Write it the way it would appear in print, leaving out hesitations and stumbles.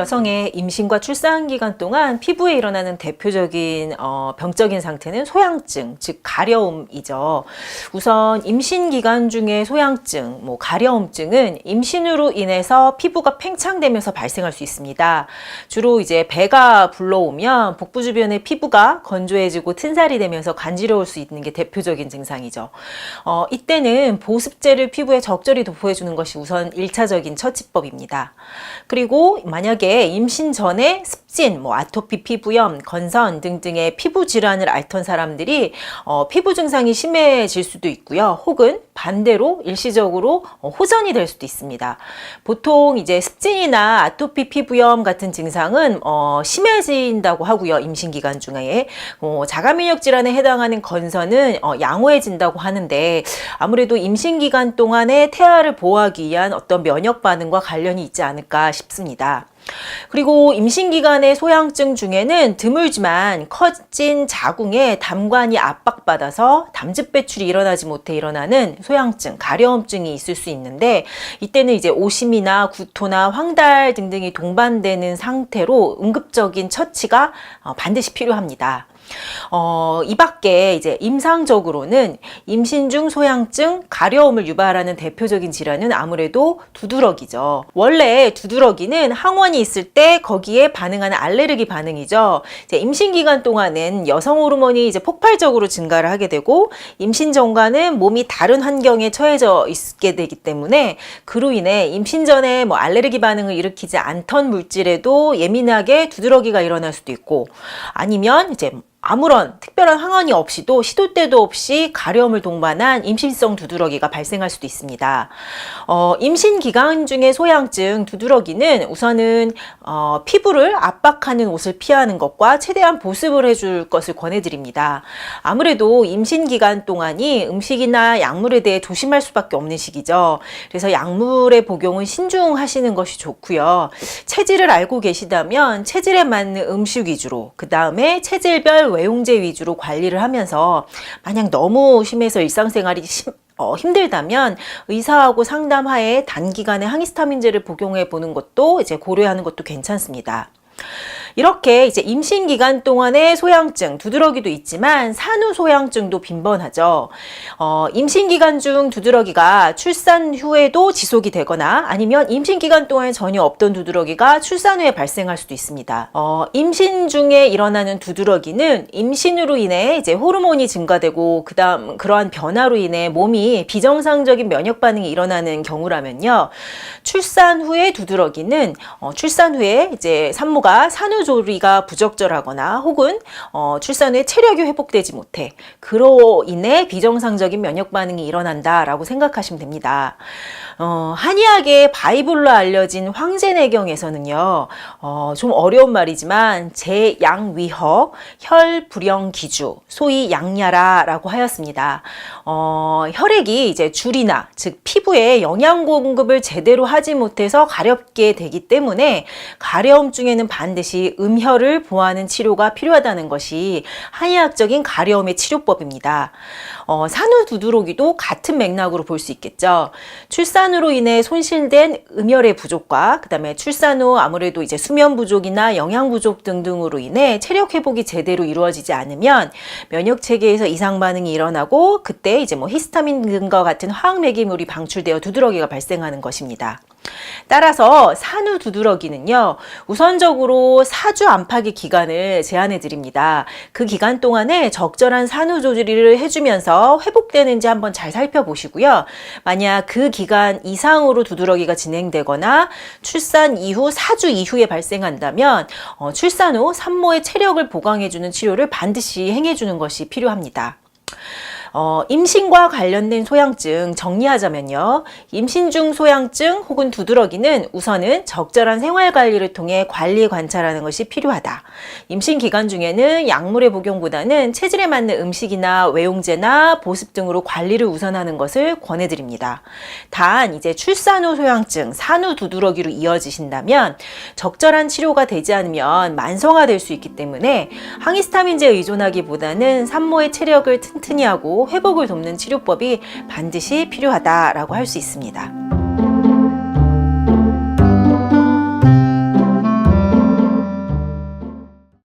여성의 임신과 출산 기간 동안 피부에 일어나는 대표적인 병적인 상태는 소양증, 즉 가려움이죠. 우선 임신 기간 중에 소양증, 가려움증은 임신으로 인해서 피부가 팽창되면서 발생할 수 있습니다. 주로 이제 배가 불러오면 복부 주변의 피부가 건조해지고 튼살이 되면서 간지러울 수 있는 게 대표적인 증상이죠. 이때는 보습제를 피부에 적절히 도포해주는 것이 우선 1차적인 처치법입니다. 그리고 만약에 임신 전에 습진, 아토피 피부염, 건선 등등의 피부 질환을 앓던 사람들이 피부 증상이 심해질 수도 있고요. 혹은 반대로 일시적으로 호전이 될 수도 있습니다. 보통 이제 습진이나 아토피 피부염 같은 증상은 심해진다고 하고요. 임신 기간 중에 자가 면역 질환에 해당하는 건선은 양호해진다고 하는데 아무래도 임신 기간 동안에 태아를 보호하기 위한 어떤 면역 반응과 관련이 있지 않을까 싶습니다. 그리고 임신 기간의 소양증 중에는 드물지만 커진 자궁에 담관이 압박받아서 담즙 배출이 일어나지 못해 일어나는 소양증, 가려움증이 있을 수 있는데 이때는 이제 오심이나 구토나 황달 등등이 동반되는 상태로 응급적인 처치가 반드시 필요합니다. 이 밖에 이제 임상적으로는 임신 중 소양증, 가려움을 유발하는 대표적인 질환은 아무래도 두드러기죠. 원래 두드러기는 항원이 있을 때 거기에 반응하는 알레르기 반응이죠. 이제 임신 기간 동안은 여성 호르몬이 이제 폭발적으로 증가를 하게 되고 임신 전과는 몸이 다른 환경에 처해져 있게 되기 때문에 그로 인해 임신 전에 알레르기 반응을 일으키지 않던 물질에도 예민하게 두드러기가 일어날 수도 있고 아니면 이제 아무런 특별한 항원이 없이도 시도 때도 없이 가려움을 동반한 임신성 두드러기가 발생할 수도 있습니다. 임신 기간 중에 소양증, 두드러기는 우선은 피부를 압박하는 옷을 피하는 것과 최대한 보습을 해줄 것을 권해드립니다. 아무래도 임신 기간 동안이 음식이나 약물에 대해 조심할 수밖에 없는 시기죠. 그래서 약물의 복용은 신중하시는 것이 좋고요. 체질을 알고 계시다면 체질에 맞는 음식 위주로, 그 다음에 체질별 외용제 위주로 관리를 하면서 만약 너무 심해서 일상생활이 힘들다면 의사하고 상담하에 단기간에 항히스타민제를 복용해 보는 것도 이제 고려하는 것도 괜찮습니다. 이렇게 이제 임신 기간 동안의 소양증, 두드러기도 있지만 산후 소양증도 빈번하죠. 임신 기간 중 두드러기가 출산 후에도 지속이 되거나 아니면 임신 기간 동안 전혀 없던 두드러기가 출산 후에 발생할 수도 있습니다. 임신 중에 일어나는 두드러기는 임신으로 인해 이제 호르몬이 증가되고 그다음 그러한 변화로 인해 몸이 비정상적인 면역 반응이 일어나는 경우라면요. 출산 후의 두드러기는 출산 후에 이제 산모가 산후조리가 부적절하거나 혹은 출산 후에 체력이 회복되지 못해 그로 인해 비정상적인 면역 반응이 일어난다라고 생각하시면 됩니다. 한의학의 바이블로 알려진 황제내경에서는요, 좀 어려운 말이지만 제양위허, 혈불영기주, 소위 양야라라고 하였습니다. 혈액이 이제 줄이나 즉 피부에 영양 공급을 제대로 하지 못해서 가렵게 되기 때문에 가려움증에는 반드시 음혈을 보호하는 치료가 필요하다는 것이 한의학적인 가려움의 치료법입니다. 산후 두드러기도 같은 맥락으로 볼 수 있겠죠. 출산으로 인해 손실된 음혈의 부족과 그다음에 출산 후 아무래도 이제 수면 부족이나 영양 부족 등등으로 인해 체력 회복이 제대로 이루어지지 않으면 면역 체계에서 이상 반응이 일어나고 그때 이제 히스타민 등과 같은 화학 매개물이 방출되어 두드러기가 발생하는 것입니다. 따라서 산후 두드러기는요, 우선적으로 4주 안팎의 기간을 제한해 드립니다. 그 기간 동안에 적절한 산후 조리를 해주면서 회복되는지 한번 잘 살펴보시고요. 만약 그 기간 이상으로 두드러기가 진행되거나 출산 이후 4주 이후에 발생한다면 출산 후 산모의 체력을 보강해주는 치료를 반드시 행해주는 것이 필요합니다. 임신과 관련된 소양증 정리하자면요. 임신 중 소양증 혹은 두드러기는 우선은 적절한 생활관리를 통해 관리 관찰하는 것이 필요하다. 임신 기간 중에는 약물의 복용보다는 체질에 맞는 음식이나 외용제나 보습 등으로 관리를 우선하는 것을 권해드립니다. 단 이제 출산 후 소양증, 산후 두드러기로 이어지신다면 적절한 치료가 되지 않으면 만성화될 수 있기 때문에 항히스타민제에 의존하기보다는 산모의 체력을 튼튼히 하고 회복을 돕는 치료법이 반드시 필요하다라고 할 수 있습니다.